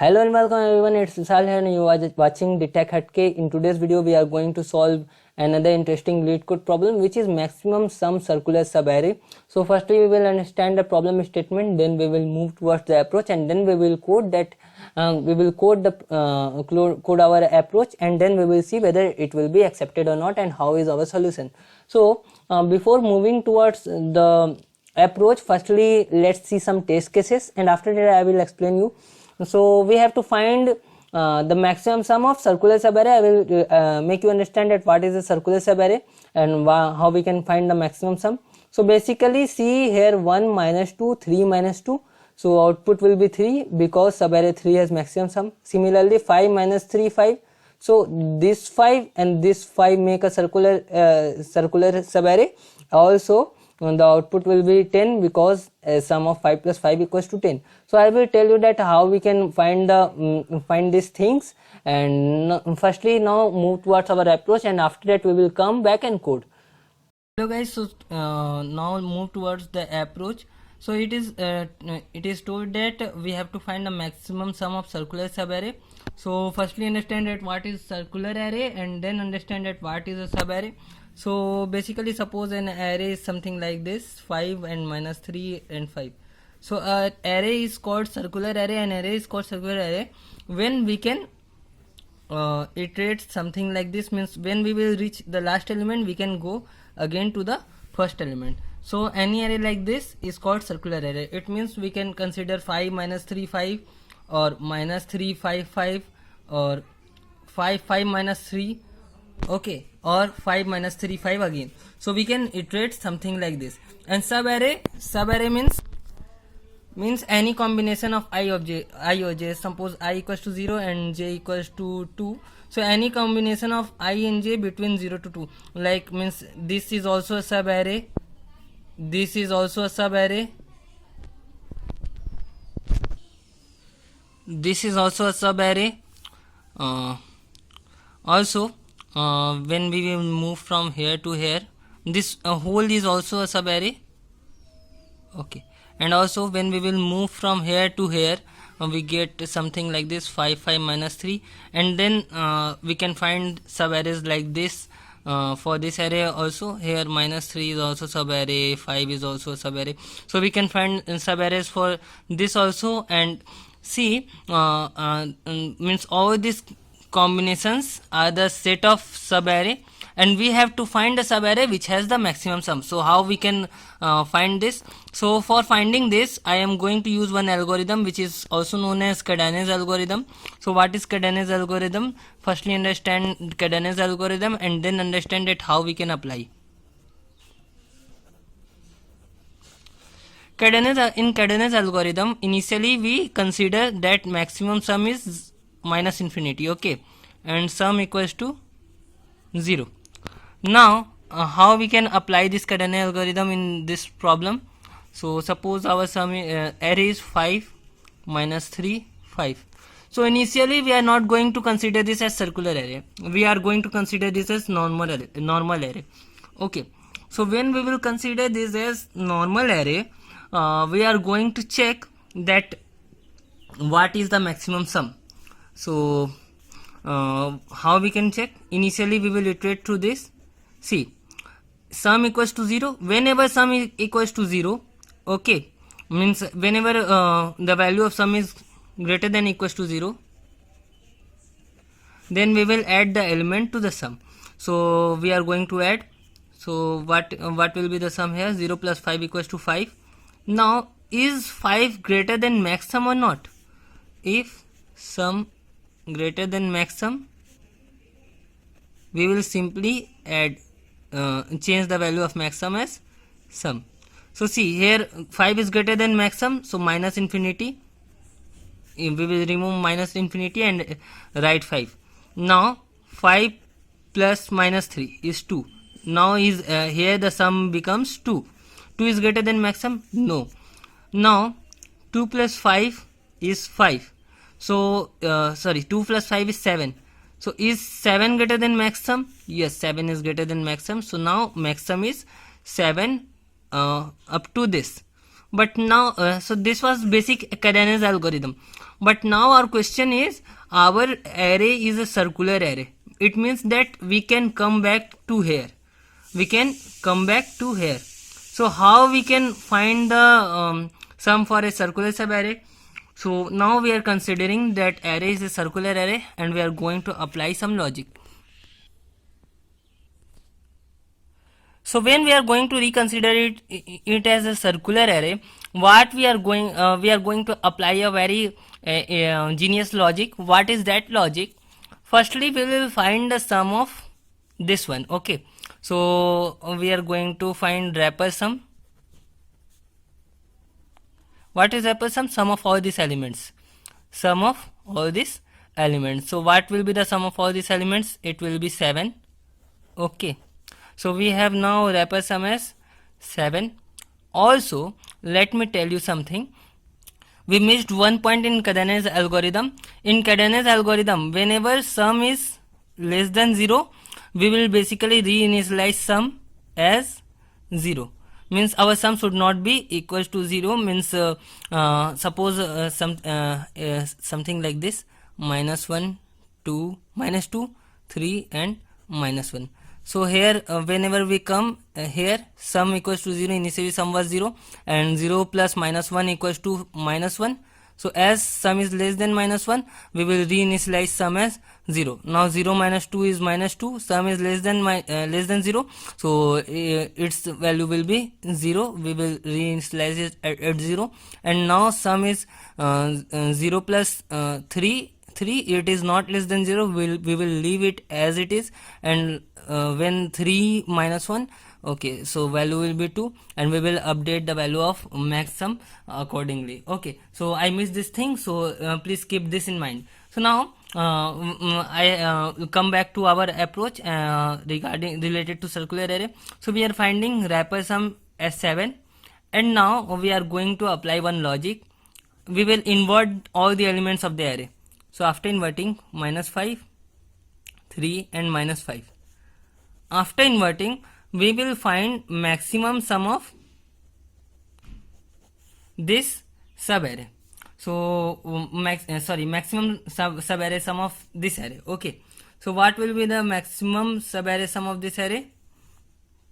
Hello and welcome everyone, it's Vishal here and you are watching the Tech Hatke. In today's video we are going to solve another interesting LeetCode problem which is maximum sum circular subarray. So firstly we will understand the problem statement, then we will move towards the approach, and then we will code that code our approach, and then we will see whether it will be accepted or not and how is our solution. So before moving towards the approach, firstly let's see some test cases and after that I will explain you. So we have to find the maximum sum of circular subarray. I will make you understand that what is a circular subarray and how we can find the maximum sum. So basically see here 1 minus 2, 3 minus 2. So output will be 3 because subarray 3 has maximum sum. Similarly 5 minus 3, 5. So this 5 and this 5 make a circular subarray. Also the output will be 10 because sum of 5 plus 5 equals to 10. So I will tell you that how we can find the find these things, and firstly now move towards our approach, and after that we will come back and code. Hello guys, so now move towards the approach. So it is told that we have to find the maximum sum of circular subarray. So firstly understand that what is circular array and then understand that what is a subarray. So basically suppose an array is something like this, 5 and minus 3 and 5. So array is called circular array, and array is called circular array when we can iterate something like this, means when we will reach the last element we can go again to the first element. So any array like this is called circular array. It means we can consider 5 minus 3 5 or minus 3 5 5 or 5 5 minus 3, okay, or 5 minus 3 5 again. So we can iterate something like this. And subarray means any combination of I of j. Suppose I equals to 0 and j equals to 2. So any combination of I and j between 0 to 2, like means this is also a subarray, this is also a subarray, this is also a subarray. Also when we will move from here to here, this whole is also a subarray, okay. And also when we will move from here to here, we get something like this, 5 5 minus 3, and then we can find subarrays like this for this array also. Here minus 3 is also subarray, 5 is also subarray. So we can find subarrays for this also. And see means all these combinations are the set of subarray, and we have to find a subarray which has the maximum sum. So how we can find this? So for finding this I am going to use one algorithm which is also known as Cadena's algorithm. So what is Cadena's algorithm? Firstly understand Cadena's algorithm and then understand it how we can apply. In Cadena's algorithm, initially we consider that maximum sum is minus infinity, okay, and sum equals to 0. Now how we can apply this Cadena algorithm in this problem? So suppose our sum array is 5 minus 3 5. So initially we are not going to consider this as circular array, we are going to consider this as normal array, okay. So when we will consider this as normal array, we are going to check that what is the maximum sum. So how we can check? Initially we will iterate through this. See, sum equals to 0. Whenever sum is equals to 0, okay, means whenever the value of sum is greater than equals to 0, then we will add the element to the sum. So we are going to add. So what will be the sum here? 0 plus 5 equals to 5. Now is 5 greater than max sum or not? If sum greater than max sum, we will simply add change the value of max sum as sum. So see here 5 is greater than max sum, so minus infinity, we will remove minus infinity and write 5. Now 5 plus minus 3 is 2. Now is here the sum becomes 2. 2 is greater than max sum? No. Now 2 plus 5 is 5. So 2 plus 5 is 7. So is 7 greater than max sum? Yes, 7 is greater than max sum. So now max sum is 7 up to this. But now so this was basic Cadena's algorithm. But now our question is, our array is a circular array. It means that we can come back to here. We can come back to here. So how we can find the sum for a circular subarray? So now we are considering that array is a circular array and we are going to apply some logic. So when we are going to reconsider it as a circular array, what we are going to apply a very genius logic. What is that logic? Firstly, we will find the sum of this one. Okay, so we are going to find wrapper sum. What is wrapper sum? Sum of all these elements. Sum of all these elements. So what will be the sum of all these elements? It will be 7. Okay. So we have now wrapper sum as 7. Also, let me tell you something. We missed one point in Cadena's algorithm. In Cadena's algorithm, whenever sum is less than 0, we will basically reinitialize sum as 0. Means our sum should not be equals to 0. Means suppose something like this: -1, 2, -2, 3 and -1. So here whenever we come here, sum equals to 0. Initially sum was 0 and 0 plus -1 equals to -1. So as sum is less than -1, we will reinitialize sum as 0. Now 0 minus 2 is -2. Sum is less than 0. So its value will be 0. We will reinitialize it at 0. And now sum is 0 plus 3. It is not less than 0. We will leave it as it is. And when 3 minus 1, okay, so value will be 2 and we will update the value of max sum accordingly. Okay, so I missed this thing, so please keep this in mind. So now I come back to our approach related to circular array. So we are finding wrapper sum as 7 and now we are going to apply one logic. We will invert all the elements of the array. So after inverting, -5, 3 and -5. After inverting, we will find maximum sum of this subarray. So maximum subarray sum of this array. Okay, so what will be the maximum subarray sum of this array?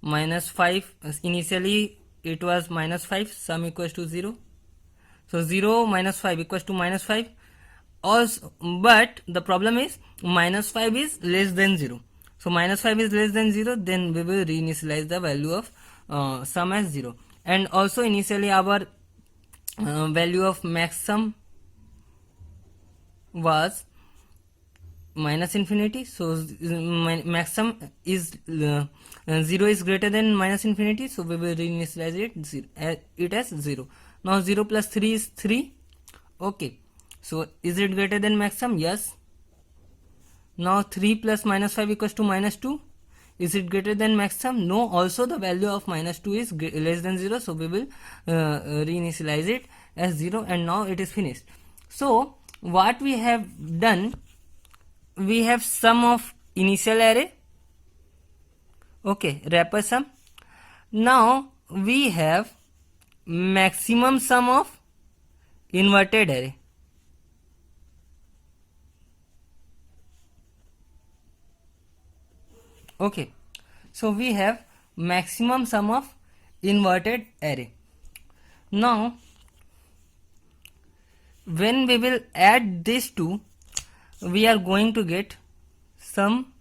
-5. Initially it was -5. Sum equals to 0. So 0 minus 5 equals to -5. Also, but the problem is -5 is less than 0. So -5 is less than 0, then we will reinitialize the value of sum as 0. And also initially our value of max sum was -infinity. So max sum is 0 is greater than -infinity. So we will reinitialize it as 0. Now 0 plus 3 is 3. Okay. So is it greater than max sum? Yes. Now 3 plus -5 equals to -2. Is it greater than max sum? No. Also the value of -2 is less than 0. So we will reinitialize it as 0 and now it is finished. So what we have done, we have sum of initial array. Okay, wrapper sum. Now we have maximum sum of inverted array. Okay, so we have maximum sum of inverted array. Now when we will add these two, we are going to get sum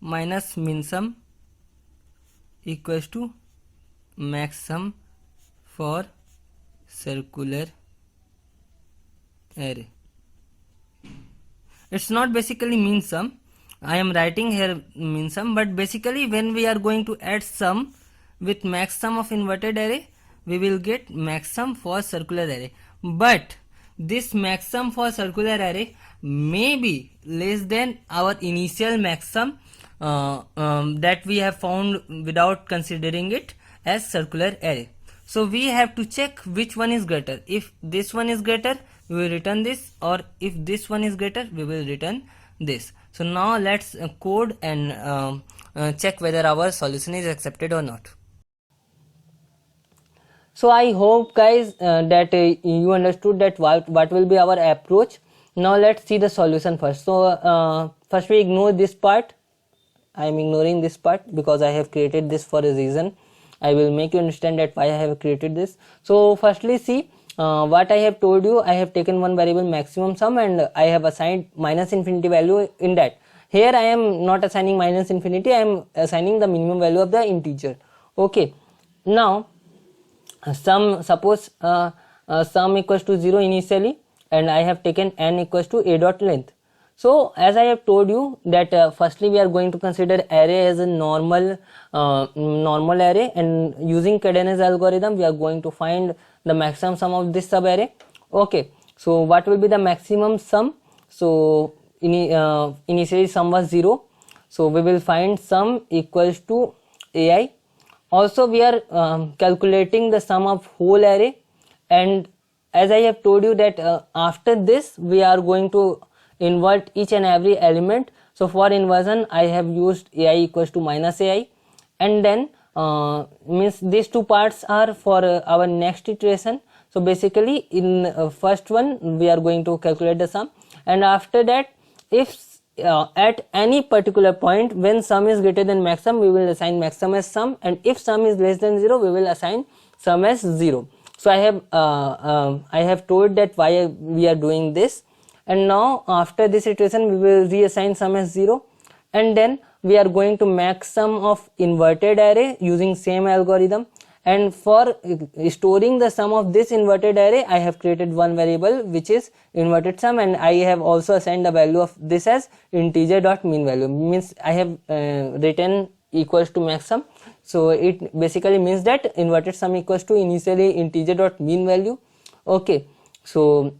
minus min sum equals to max sum for circular array. It's not basically min sum. I am writing here min sum, but basically when we are going to add sum with max sum of inverted array, we will get max sum for circular array. But this max sum for circular array may be less than our initial max sum that we have found without considering it as circular array. So we have to check which one is greater. If this one is greater, we will return this, or if this one is greater, we will return this. So now let's code and check whether our solution is accepted or not. So I hope guys that you understood that what will be our approach. Now let's see the solution first. So first we ignore this part. I am ignoring this part because I have created this for a reason. I will make you understand that why I have created this. So firstly see what I have told you. I have taken one variable maximum sum and I have assigned minus infinity value in that. Here I am not assigning minus infinity, I am assigning the minimum value of the integer. Okay, now suppose sum equals to 0 initially and I have taken n equals to a dot length. So as I have told you that firstly we are going to consider array as a normal array, and using Cadenius algorithm we are going to find the maximum sum of this sub array. Okay, so what will be the maximum sum? So initially sum was 0, so we will find sum equals to ai. Also we are calculating the sum of whole array, and as I have told you that after this we are going to invert each and every element. So for inversion I have used ai equals to minus ai, and then means these two parts are for our next iteration. So basically in first one we are going to calculate the sum, and after that if at any particular point when sum is greater than maximum we will assign maximum as sum, and if sum is less than 0 we will assign sum as 0. So I have told that why we are doing this, and now after this iteration we will reassign sum as 0, and then we are going to make sum of inverted array using same algorithm. And for storing the sum of this inverted array I have created one variable which is inverted sum, and I have also assigned the value of this as integer dot mean value, means I have written equals to maximum. So it basically means that inverted sum equals to initially integer dot mean value. Okay, so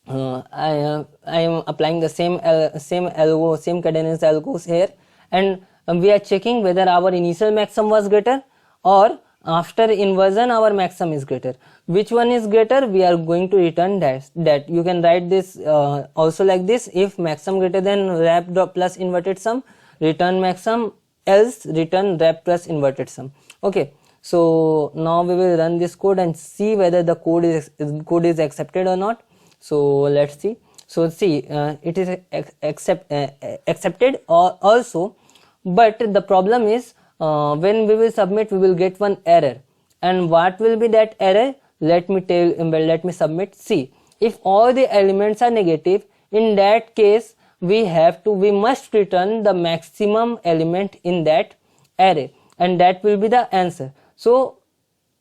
I am applying the same Cadenius algos here, and we are checking whether our initial maximum was greater or after inversion our maximum is greater. Which one is greater? We are going to return that. You can write this also like this: if maximum greater than wrap dot plus inverted sum, return maximum, else return wrap plus inverted sum. Okay, so now we will run this code and see whether the code is accepted or not. So let's see. So see, it is accepted also, but the problem is when we will submit we will get one error. And what will be that error? Let me submit. See, if all the elements are negative, in that case we must return the maximum element in that array, and that will be the answer. So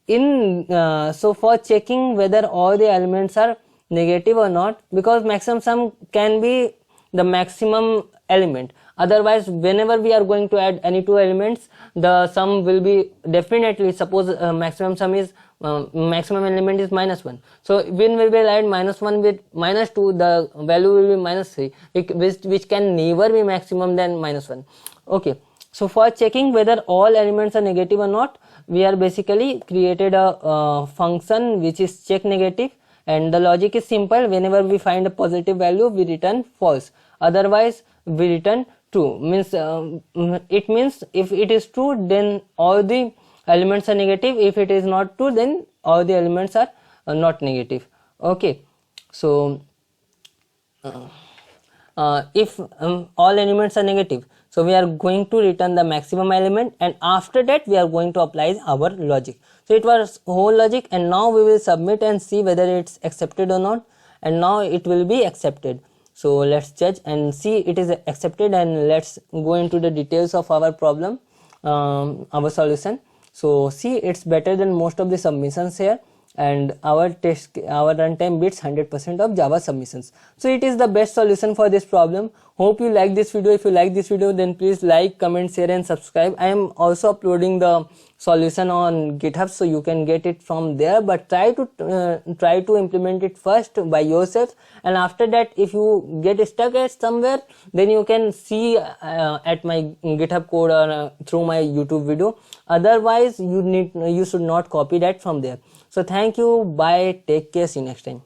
so for checking whether all the elements are negative or not, because maximum sum can be the maximum element, otherwise whenever we are going to add any two elements the sum will be definitely, suppose maximum sum is maximum element is -1, so when we will add -1 with -2 the value will be -3, which can never be maximum than -1. Okay, so for checking whether all elements are negative or not, we are basically created a function which is check negative, and the logic is simple: whenever we find a positive value we return false, otherwise we return true. Means it means if it is true then all the elements are negative, if it is not true then all the elements are not negative. Okay, so if all elements are negative, so we are going to return the maximum element, and after that we are going to apply our logic. So it was whole logic, and now we will submit and see whether it's accepted or not, and now it will be accepted. So let's judge and see it is accepted, and let's go into the details of our problem, our solution. So see, it's better than most of the submissions here, and our runtime beats 100% of Java submissions. So it is the best solution for this problem. Hope you like this video. If you like this video then please like, comment, share and subscribe. I am also uploading the solution on GitHub, so you can get it from there, but try to implement it first by yourself, and after that if you get stuck at somewhere then you can see at my GitHub code or through my YouTube video. Otherwise you should not copy that from there. So thank you, bye, take care, see you next time.